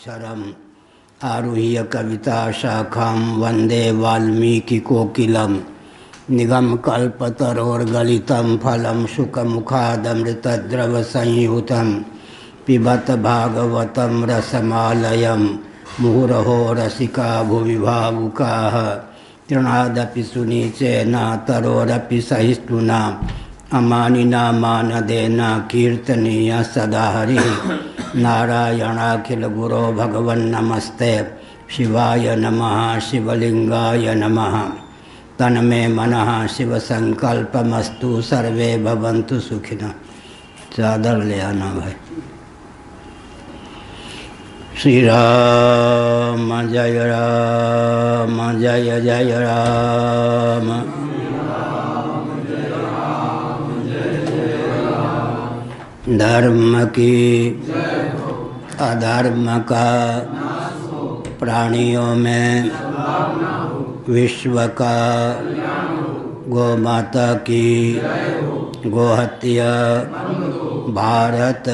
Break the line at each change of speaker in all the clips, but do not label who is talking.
ब्रह्मणाक्षरम् आरुह्य कविताशाखां वन्दे वाल्मीकिकोकिलं निगमकल्पतरोर्गलितं फलं शुकमुखादमृतद्रवसंयुतं पिबत भागवतं रसमालयं मुहुरहो रसिका भुवि भावुकाः तृणादपि सुनीचेन तरोरपि सहिष्णुना अमानिना मानदेन कीर्तनीय सदा हरिः नारायणाखिल गुरो भगवन्नमस्ते शिवाय नमः शिवलिंगाय नमः तन्मे मनः शिव संकल्पमस्तु सर्वे भवन्तु सुखिनः। चादर ले आना भाई। श्री राम जय राम जय जय राम। धर्म की अधर्म का प्राणियों में विश्व का गौ माता की गोहत्या भारत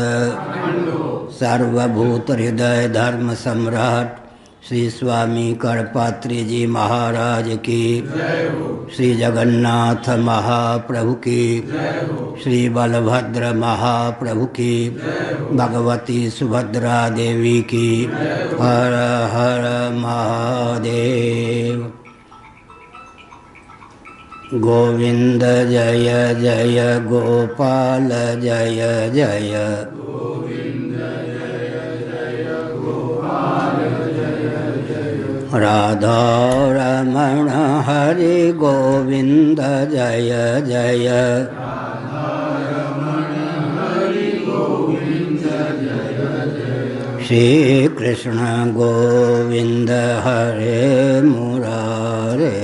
सर्वभूत हृदय धर्म सम्राट श्री स्वामी करपात्री जी महाराज की, श्री जगन्नाथ महाप्रभु की, श्री बलभद्र महाप्रभु की, भगवती सुभद्रा देवी की। हर हर महादेव। गोविंद जय जय गोपाल जय जय। राधा रमण हरि गोविंद जय जय। श्री कृष्ण गोविंद हरे मुरारे।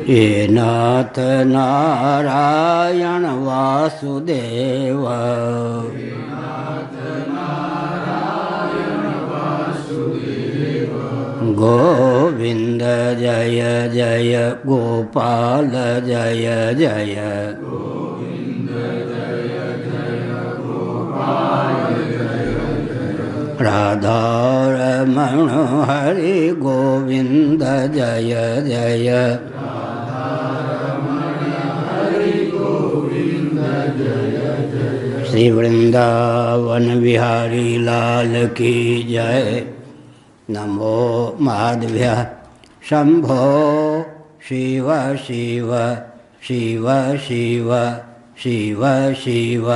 हे नाथ नारायण वासुदेव। गोविंद जय जय गोपाल जय जय। राधा रमण हरि गोविंद जय जय। श्री वृंदावन बिहारी लाल की जय। नमो माधव्य शंभो शिव शिव शिव शिव शिव शिव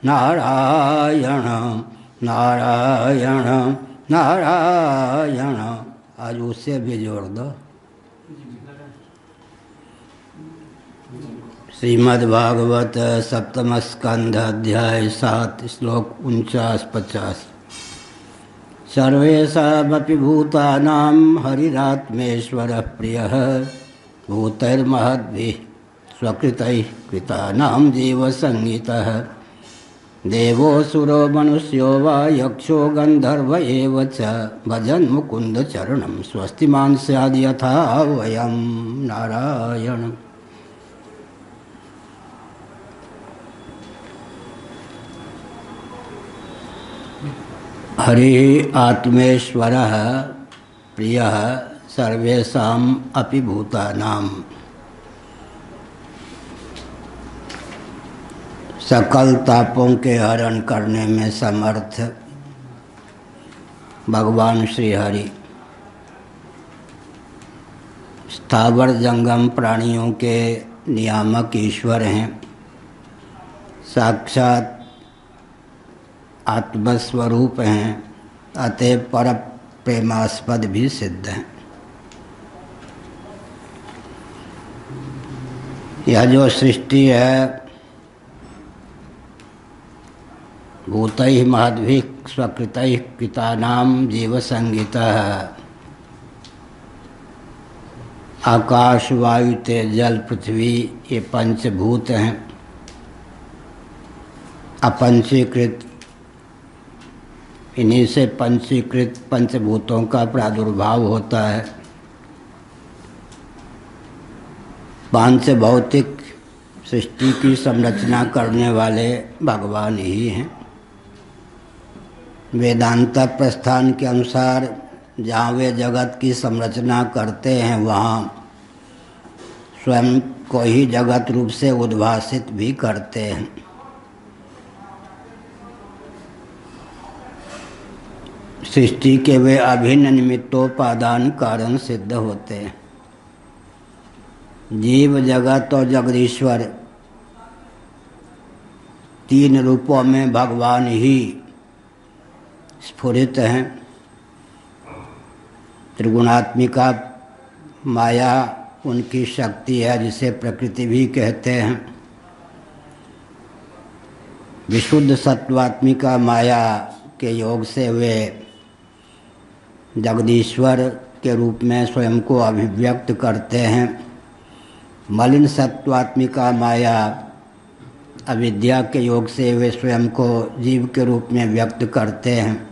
नारायण नारायण नारायण। आज उससे भी जोड़ दो। श्रीमद्भागवत सप्तम स्कंध अध्याय 7 श्लोक 49-50। सर्वेषामपि भूतानां हरिरात्मेश्वरः प्रियः भूतैर्महद्भिः स्वकृतैः कृतानां जीवसंहितः। देवोऽसुरो मनुष्यो वा यक्षो गन्धर्व एव च भजन् मुकुन्दचरणं स्वस्तिमान् स्याद् यथा वयं। नारायण। हरि आत्मेश्वरः प्रियः सर्वेषाम् अपि भूतानां। सकल तापों के हरण करने में समर्थ भगवान श्री हरि स्थावर जंगम प्राणियों के नियामक ईश्वर हैं। साक्षात आत्मस्वरूप हैं, अतः पर प्रेमास्पद भी सिद्ध हैं। यह जो सृष्टि है भूतैः महद्भिः स्वकृतैः कृतानां जीवसंहितः। आकाश वायु तेज जल पृथ्वी ये पंचभूत हैं। अपंचीकृत इन्हीं से पंचीकृत पंचभूतों का प्रादुर्भाव होता है। पांच भौतिक सृष्टि की संरचना करने वाले भगवान ही हैं। वेदांत प्रस्थान के अनुसार जहाँ वे जगत की संरचना करते हैं वहाँ स्वयं को ही जगत रूप से उद्भासित भी करते हैं। सृष्टि के वे अभिन्न निमित्तोपादान कारण सिद्ध होते हैं। जीव, जगत और जगदीश्वर तीन रूपों में भगवान ही स्फुरित हैं। त्रिगुणात्मिका माया उनकी शक्ति है जिसे प्रकृति भी कहते हैं। विशुद्ध सत्वात्मिका माया के योग से वे जगदीश्वर के रूप में स्वयं को अभिव्यक्त करते हैं। मलिन सत्वात्मिका माया अविद्या के योग से वे स्वयं को जीव के रूप में व्यक्त करते हैं।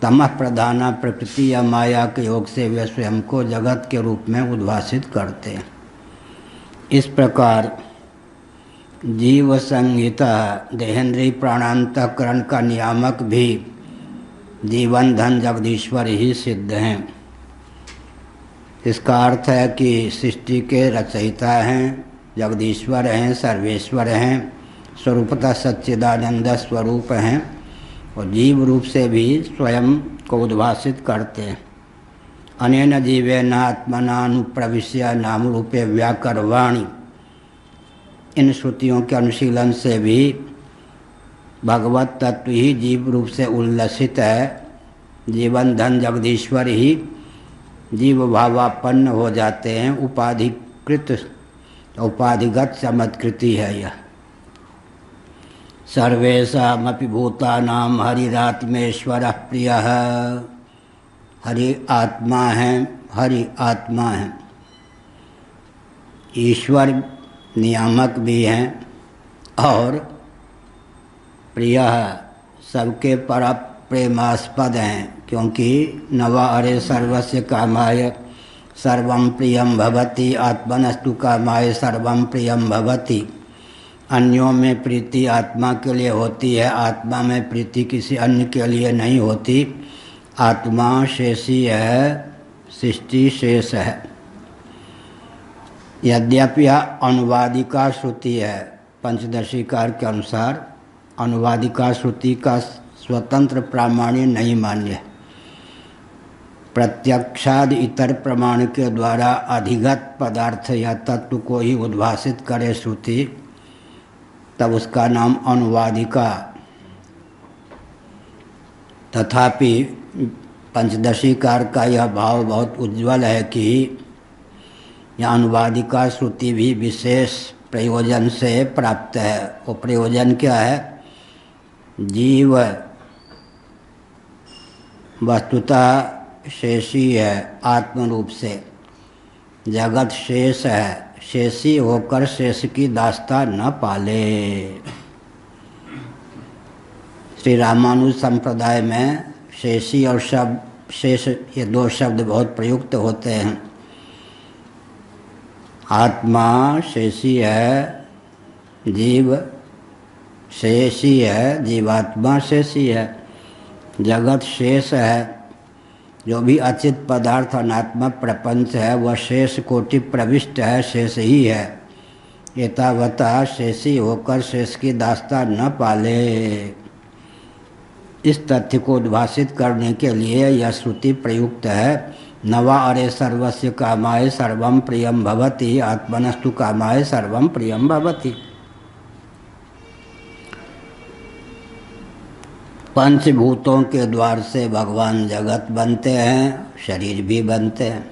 तमः प्रधाना प्रकृति या माया के योग से वे स्वयं को जगत के रूप में उद्भासित करते हैं। इस प्रकार जीव संहिता देहेंद्रीय प्राणांतकरण का नियामक भी जीवन धन जगदीश्वर ही सिद्ध हैं। इसका अर्थ है कि सृष्टि के रचयिता हैं, जगदीश्वर हैं, सर्वेश्वर हैं, स्वरूपतः सच्चिदानंद स्वरूप हैं और जीव रूप से भी स्वयं को उद्भासित करते हैं। अनेन जीवेन आत्मनानुप्रविश्य नाम रूपे व्याकरवाणी, इन श्रुतियों के अनुशीलन से भी भगवत तत्व ही जीव रूप से उल्लसित है। जीवन धन जगदीश्वर ही जीव भावापन्न हो जाते हैं। उपाधिगत चमत्कृति है यह। सर्वेषामपि भूतानां हरिरात्मेश्वरः प्रियः। हरि आत्मा है, हरि आत्मा है। ईश्वर नियामक भी हैं और प्रिय सबके पर प्रेमास्पद हैं, क्योंकि नवा अरे सर्वस्य कामाय सर्वं प्रियं भवति, आत्मनस्तु कामाय सर्वं प्रियं भवति। अन्यों में प्रीति आत्मा के लिए होती है, आत्मा में प्रीति किसी अन्य के लिए नहीं होती। आत्मा शेषी है, सृष्टि शेष है। यद्यपि यह अनुवादिका श्रुति है, पंचदशीकार के अनुसार अनुवादिका श्रुति का स्वतंत्र प्रामाण्य नहीं मान्य। प्रत्यक्षादि इतर प्रमाण के द्वारा अधिगत पदार्थ या तत्व को ही उद्भासित करे श्रुति, तब उसका नाम अनुवादिका। तथापि पंचदशीकार का यह भाव बहुत उज्ज्वल है कि यह अनुवादिका श्रुति भी विशेष प्रयोजन से प्राप्त है। वो प्रयोजन क्या है? जीव वस्तुतः शेषी है आत्म रूप से, जगत शेष है, शेषी होकर शेष की दास्ता न पाले। श्री रामानुज संप्रदाय में शेषी और शेष ये दो शब्द बहुत प्रयुक्त होते हैं। आत्मा शेषी है, जीव शेषी है, जीवात्मा शेषी है, जगत शेष है। जो भी अचित पदार्थ अनात्मक प्रपंच है वह शेष कोटि प्रविष्ट है, शेष ही है। एतावता शेषी होकर शेष की दास्ता न पाले। इस तथ्य को उद्भासित करने के लिए यह श्रुति प्रयुक्त है। नवा अरे सर्वस्य कामाय सर्वं प्रियं भवति, आत्मनस्तु कामाय सर्वं प्रियं भवति। पंचभूतों के द्वार से भगवान जगत बनते हैं, शरीर भी बनते हैं।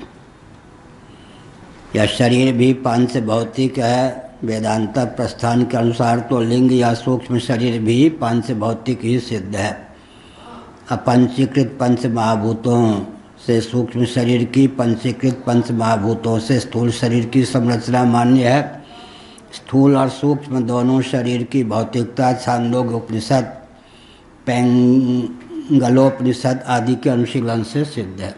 यह शरीर भी पंच भौतिक है। वेदांत प्रस्थान के अनुसार तो लिंग या सूक्ष्म शरीर भी पंच भौतिक ही सिद्ध है। अपंचीकृत पंच महाभूतों से सूक्ष्म शरीर की, पंचीकृत पंच महाभूतों से स्थूल शरीर की संरचना मान्य है। स्थूल और सूक्ष्म दोनों शरीर की भौतिकता छांदोग्य उपनिषद, पैंगलोपनिषद आदि के अनुशीलन से सिद्ध है।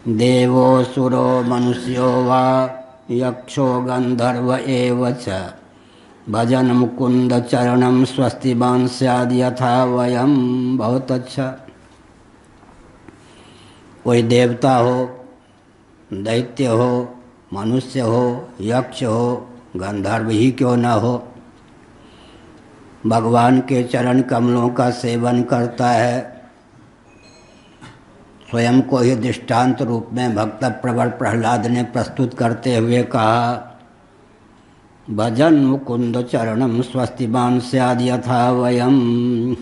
देवो सुरो मनुष्यो वा यक्षो गंधर्व एव च भजन मुकुंद चरणम स्वस्तिवान स्याद यथा वयम। बहुत अच्छा। कोई देवता हो, दैत्य हो, मनुष्य हो, यक्ष हो, गंधर्व ही क्यों न हो, भगवान के चरण कमलों का सेवन करता है। स्वयं को ही दृष्टांत रूप में भक्त प्रवर प्रहलाद ने प्रस्तुत करते हुए कहा, भजन मुकुंद चरणम स्वस्तिवान स्याद यथा वयम।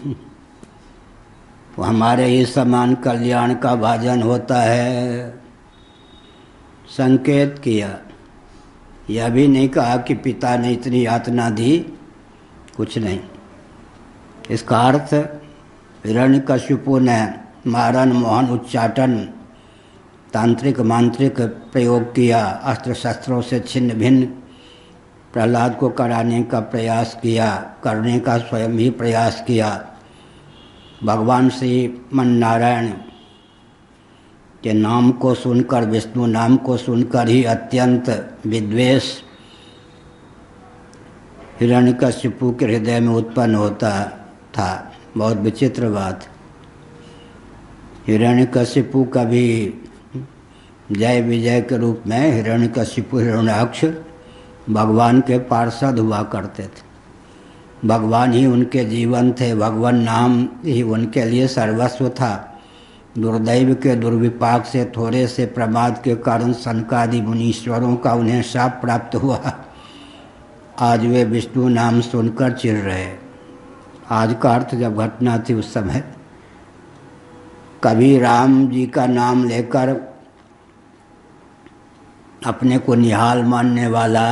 तो हमारे ही समान कल्याण का भाजन होता है। संकेत किया, यह भी नहीं कहा कि पिता ने इतनी यातना दी, कुछ नहीं। इसका अर्थ हिरण्यकशिपु ने मारन मोहन उच्चाटन तांत्रिक मांत्रिक प्रयोग किया, अस्त्र शस्त्रों से छिन्न भिन्न प्रहलाद को कराने का प्रयास किया, करने का स्वयं ही प्रयास किया। भगवान श्रीमन नारायण के नाम को सुनकर, विष्णु नाम को सुनकर ही अत्यंत विद्वेष हिरण्यकशिपु के हृदय में उत्पन्न होता था। बहुत विचित्र बात। हिरण्यकशिपु का भी जय विजय के रूप में हिरण्यकशिपु हिरण्याक्ष भगवान के पार्षद हुआ करते थे। भगवान ही उनके जीवन थे, भगवान नाम ही उनके लिए सर्वस्व था। दुर्दैव के दुर्विपाक से, थोड़े से प्रमाद के कारण सनकादि मुनीश्वरों का उन्हें शाप प्राप्त हुआ। आज वे विष्णु नाम सुनकर चिढ़ रहे। आज का अर्थ जब घटना थी उस समय, कभी राम जी का नाम लेकर अपने को निहाल मानने वाला,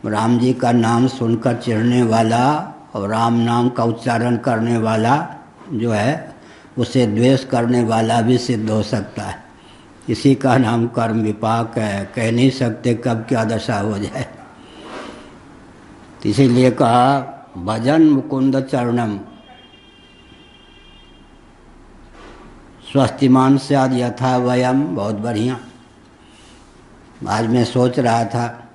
राम जी का नाम सुनकर चिढ़ने वाला और राम नाम का उच्चारण करने वाला जो है उसे द्वेष करने वाला भी सिद्ध हो सकता है। इसी का नाम कर्म विपाक है। कह नहीं सकते कब क्या दशा हो जाए। इसीलिए कहा भजन मुकुंद चरणम स्वस्तिमान स्याद यथा वयम। बहुत बढ़िया। आज मैं सोच रहा था,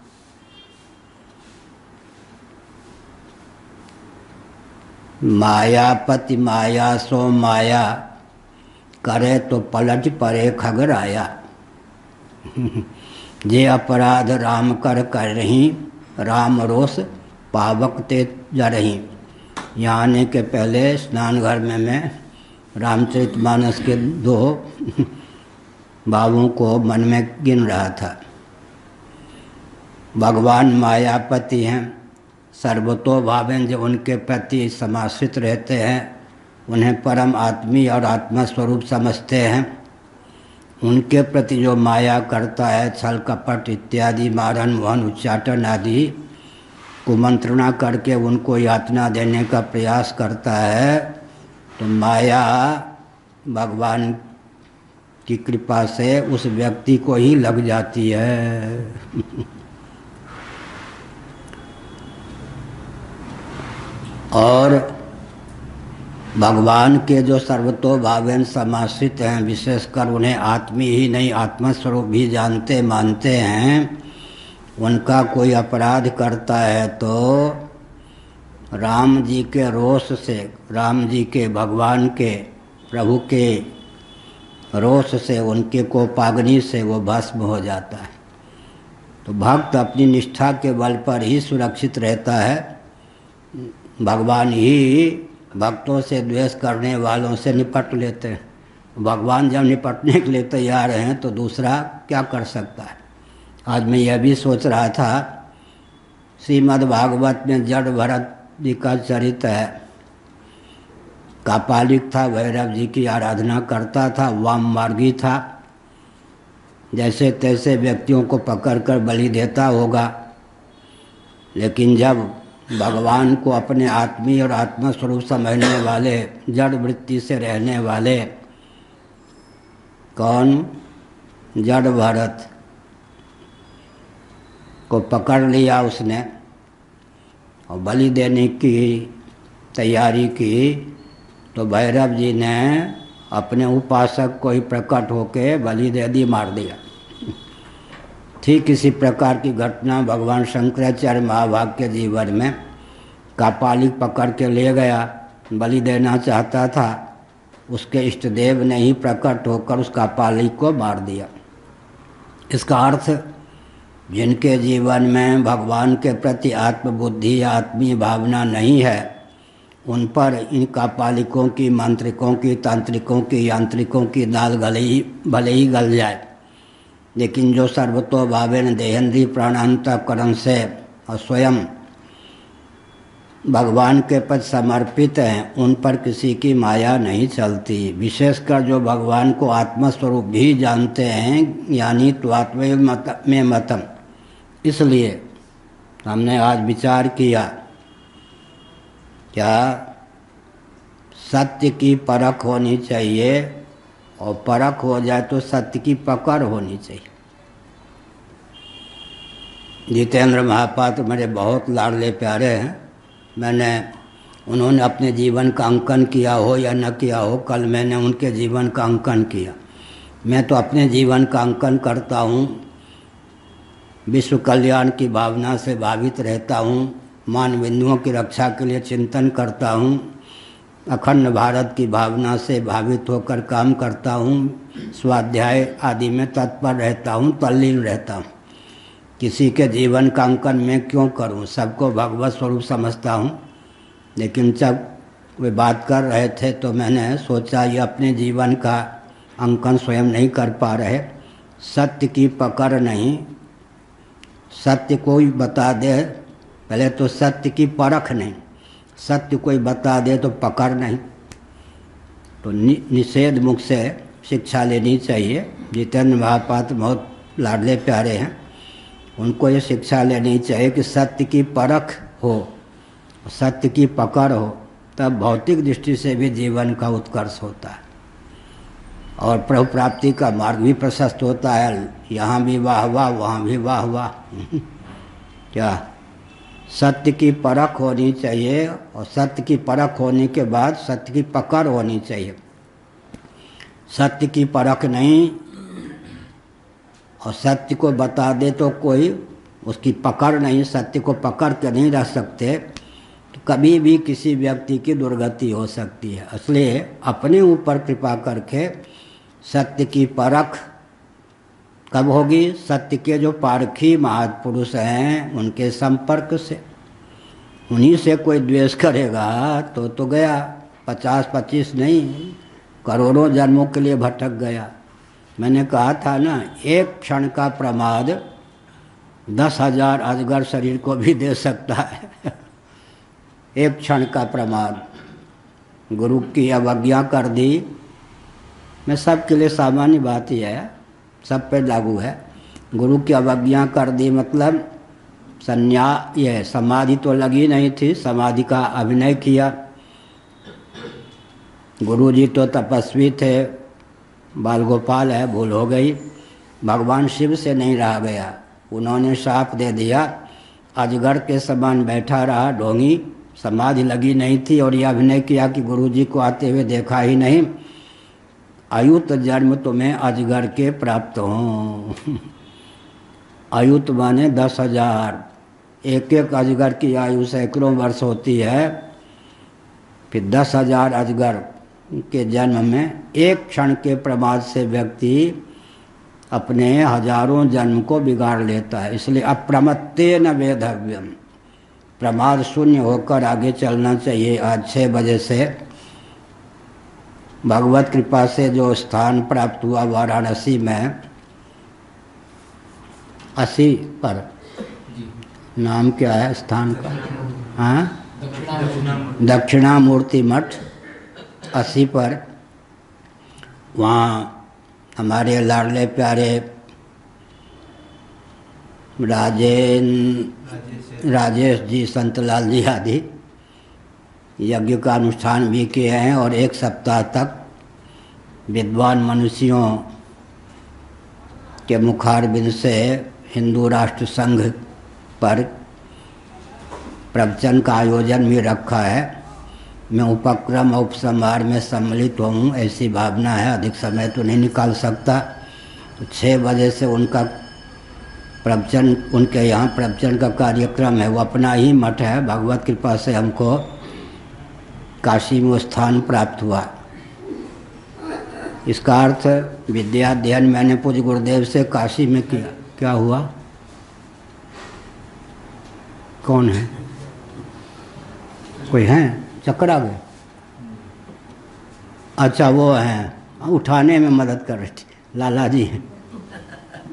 मायापति माया सो माया करे तो पलट परे खगराया। जे अपराध राम कर रही, राम रोष पावक ते जरही। यहाँ आने के पहले स्नान घर में मैं रामचरितमानस के 2 भावों को मन में गिन रहा था। भगवान मायापति हैं, सर्वतोभावेन जो उनके प्रति समाश्रित रहते हैं, उन्हें परम आत्मी और आत्मा स्वरूप समझते हैं। उनके प्रति जो माया करता है, छल कपट इत्यादि, मारन मोहन उच्चाटन आदि कुमंत्रणा करके उनको यातना देने का प्रयास करता है, तो माया भगवान की कृपा से उस व्यक्ति को ही लग जाती है। और भगवान के जो सर्वतोभावेन समाश्रित हैं, विशेषकर उन्हें आत्मी ही नहीं आत्मस्वरूप भी जानते मानते हैं, उनका कोई अपराध करता है तो राम जी के रोष से, राम जी के, भगवान के, प्रभु के रोष से, उनके कोपाग्नि से वो भस्म हो जाता है। तो भक्त अपनी निष्ठा के बल पर ही सुरक्षित रहता है। भगवान ही भक्तों से द्वेष करने वालों से निपट लेते हैं। भगवान जब निपटने के लिए तैयार हैं तो दूसरा क्या कर सकता है। आज मैं यह भी सोच रहा था, श्रीमद् भागवत में जड़ भरत जी का चरित्र है। कापालिक था, भैरव जी की आराधना करता था, वाम मार्गी था, जैसे तैसे व्यक्तियों को पकड़कर बलि देता होगा। लेकिन जब भगवान को अपने आत्मी और आत्मा स्वरूप समझने वाले, जड़ वृत्ति से रहने वाले, कौन, जड़ भरत को पकड़ लिया उसने और बलि देने की तैयारी की, तो भैरव जी ने अपने उपासक को ही प्रकट होके बलि दे दी, मार दिया। ठीक इसी प्रकार की घटना भगवान शंकराचार्य महाभाग के जीवन में कापालिक पकड़ के ले गया, बलि देना चाहता था, उसके इष्टदेव ने ही प्रकट होकर उस कापालिक को मार दिया। इसका अर्थ जिनके जीवन में भगवान के प्रति आत्मबुद्धि या आत्मीय भावना नहीं है, उन पर इन कापालिकों की, मंत्रिकों की, तांत्रिकों की, यांत्रिकों की दाल भले ही गल जाए, लेकिन जो सर्वतो भावेन देहेंद्रीय प्राणांतकरण से और स्वयं भगवान के प्रति समर्पित हैं, उन पर किसी की माया नहीं चलती। विशेषकर जो भगवान को आत्मस्वरूप भी जानते हैं, यानी त्वात्मैव में मतम। इसलिए हमने आज विचार किया, क्या सत्य की परख होनी चाहिए, और परख हो जाए तो सत्य की पकड़ होनी चाहिए। जितेंद्र महापात्र मेरे बहुत लाडले प्यारे हैं। उन्होंने अपने जीवन का अंकन किया हो या न किया हो, कल मैंने उनके जीवन का अंकन किया। मैं तो अपने जीवन का अंकन करता हूँ, विश्व कल्याण की भावना से भावित रहता हूँ, मान बिंदुओं की रक्षा के लिए चिंतन करता हूँ, अखंड भारत की भावना से भावित होकर काम करता हूँ, स्वाध्याय आदि में तत्पर रहता हूँ, तल्लीन रहता हूँ। किसी के जीवन का अंकन मैं क्यों करूं? सबको भगवत स्वरूप समझता हूं। लेकिन जब वे बात कर रहे थे तो मैंने सोचा ये अपने जीवन का अंकन स्वयं नहीं कर पा रहे, सत्य की पकड़ नहीं, सत्य कोई बता दे, पहले तो सत्य की परख नहीं, सत्य कोई बता दे तो पकड़ नहीं, तो निषेध मुख से शिक्षा लेनी चाहिए। जितेंद्र महापात्र बहुत लाडले प्यारे हैं, उनको ये शिक्षा लेनी चाहिए कि सत्य की परख हो, सत्य की पकड़ हो, तब भौतिक दृष्टि से भी जीवन का उत्कर्ष होता है और प्रभु प्राप्ति का मार्ग भी प्रशस्त होता है। यहाँ भी वाह वाह, वहाँ भी वाह वाह। क्या सत्य की परख होनी चाहिए, और सत्य की परख होने के बाद सत्य की पकड़ होनी चाहिए। सत्य की परख नहीं और सत्य को बता दे तो कोई उसकी पकड़ नहीं, सत्य को पकड़ के नहीं रह सकते, तो कभी भी किसी व्यक्ति की दुर्गति हो सकती है। इसलिए अपने ऊपर कृपा करके सत्य की परख कब होगी? सत्य के जो पारखी महापुरुष हैं उनके संपर्क से। उन्हीं से कोई द्वेष करेगा तो गया, 50-25 नहीं, करोड़ों जन्मों के लिए भटक गया। मैंने कहा था ना, एक क्षण का प्रमाद 10,000 अजगर शरीर को भी दे सकता है। एक क्षण का प्रमाद, गुरु की अवज्ञा कर दी। मैं सबके लिए सामान्य बात ही है, सब पे लागू है। गुरु की अवज्ञा कर दी मतलब ये समाधि तो लगी नहीं थी, समाधि का अभिनय किया। गुरु जी तो तपस्वी थे, बाल गोपाल है, भूल हो गई। भगवान शिव से नहीं रहा गया, उन्होंने शाप दे दिया, अजगर के समान बैठा रहा ढोंगी, समाधि लगी नहीं थी, और यह अभिनय किया कि गुरु जी को आते हुए देखा ही नहीं, अयुत जन्म तुम्हें अजगर के प्राप्त हों। अयुत माने 10,000, एक एक अजगर की आयु सैकड़ों वर्ष होती है, फिर 10,000 अजगर के जन्म में एक क्षण के प्रमाद से व्यक्ति अपने हजारों जन्म को बिगाड़ लेता है। इसलिए अप्रमत्तेन वेधव्यम, प्रमाद शून्य होकर आगे चलना चाहिए। आज 6 बजे से भगवत कृपा से जो स्थान प्राप्त हुआ वाराणसी में, 80 पर, नाम क्या है स्थान का? हाँ, दक्षिणामूर्ति मठ 80 पर। वहाँ हमारे लाडले प्यारे राजेश जी, संतलाल जी आदि यज्ञ का अनुष्ठान भी किए हैं, और 1 सप्ताह तक विद्वान मनुष्यों के मुखारबिंद से हिंदू राष्ट्र संघ पर प्रवचन का आयोजन भी रखा है। मैं उपक्रम और उपसंहार में सम्मिलित हूँ, ऐसी भावना है। अधिक समय तो नहीं निकाल सकता, तो 6 बजे से उनका प्रवचन, उनके यहाँ प्रवचन का कार्यक्रम है, वो अपना ही मठ है। भगवत कृपा से हमको काशी में स्थान प्राप्त हुआ। इसका अर्थ विद्या अध्ययन मैंने पूज्य गुरुदेव से काशी में किया। क्या हुआ? कौन है? कोई है? चक्कर आ गए? अच्छा, वो हैं, उठाने में मदद कर रही थी, लाला जी हैं।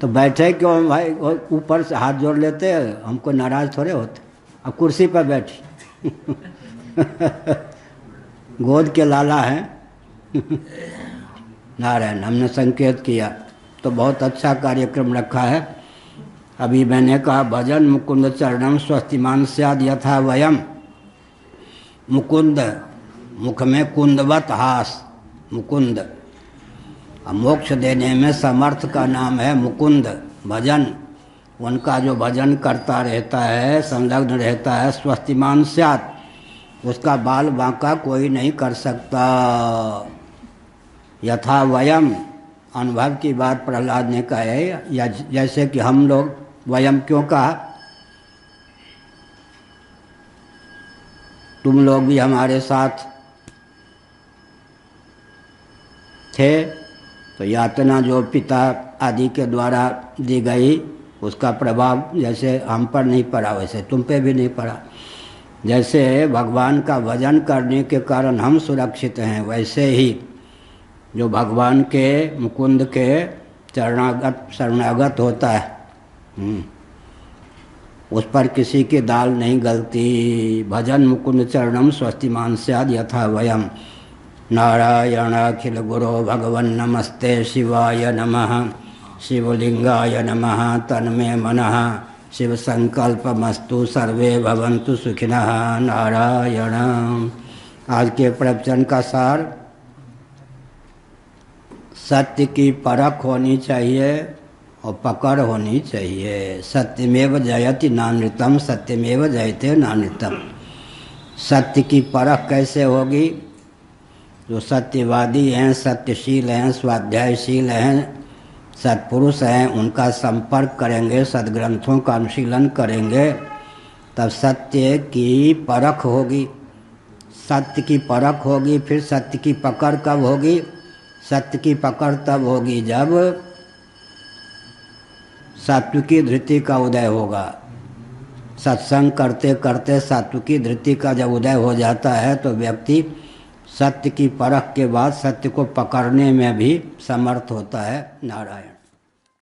तो बैठे क्यों भाई? ऊपर से हाथ जोड़ लेते, हमको नाराज थोड़े होते। अब कुर्सी पर बैठी गोद के लाला हैं नारायण। हमने संकेत किया तो बहुत अच्छा कार्यक्रम रखा है। अभी मैंने कहा भजन मुकुंद चरणम स्वस्तिमान स्याद यथा वयम। मुकुंद, मुख में कुंदवत हास, मुकुंद। अब मोक्ष देने में समर्थ का नाम है मुकुंद। भजन, उनका जो भजन करता रहता है, संलग्न रहता है, स्वस्तिमान स्यात्, उसका बाल बांका कोई नहीं कर सकता। यथा वयम, अनुभव की बात प्रहलाद ने कहा है, या जैसे कि हम लोग, वयम क्यों कहा? तुम लोग भी हमारे साथ थे, तो यातना जो पिता आदि के द्वारा दी गई, उसका प्रभाव जैसे हम पर नहीं पड़ा वैसे तुम पे भी नहीं पड़ा। जैसे भगवान का भजन करने के कारण हम सुरक्षित हैं, वैसे ही जो भगवान के मुकुंद के शरणागत होता है, उस पर किसी की दाल नहीं गलती। भजन मुकुंद चरणम स्वस्तिमान स्याद यथा वयम। नारायण अखिल गुरो भगवन् नमस्ते शिवाय नमः। शिवलिंगाय नमः। तन्मे मनः शिव संकल्पमस्तु। सर्वे भवन्तु सुखिनः। नारायण। आज के प्रवचन का सार, सत्य की परख होनी चाहिए और पकड़ होनी चाहिए। सत्यमेव जयति नानृतम, सत्यमेव जयते नानृतम। सत्य की परख कैसे होगी? जो सत्यवादी हैं, सत्यशील हैं, स्वाध्यायशील हैं, सत्पुरुष हैं, उनका संपर्क करेंगे, सद्ग्रंथों का अनुशीलन करेंगे, तब सत्य की परख होगी। सत्य की परख होगी, फिर सत्य की पकड़ कब होगी? सत्य की पकड़ तब होगी जब सात्विकी धृति का उदय होगा। सत्संग करते करते सात्विकी धृति का जब उदय हो जाता है तो व्यक्ति सत्य की परख के बाद सत्य को पकड़ने में भी समर्थ होता है। नारायण।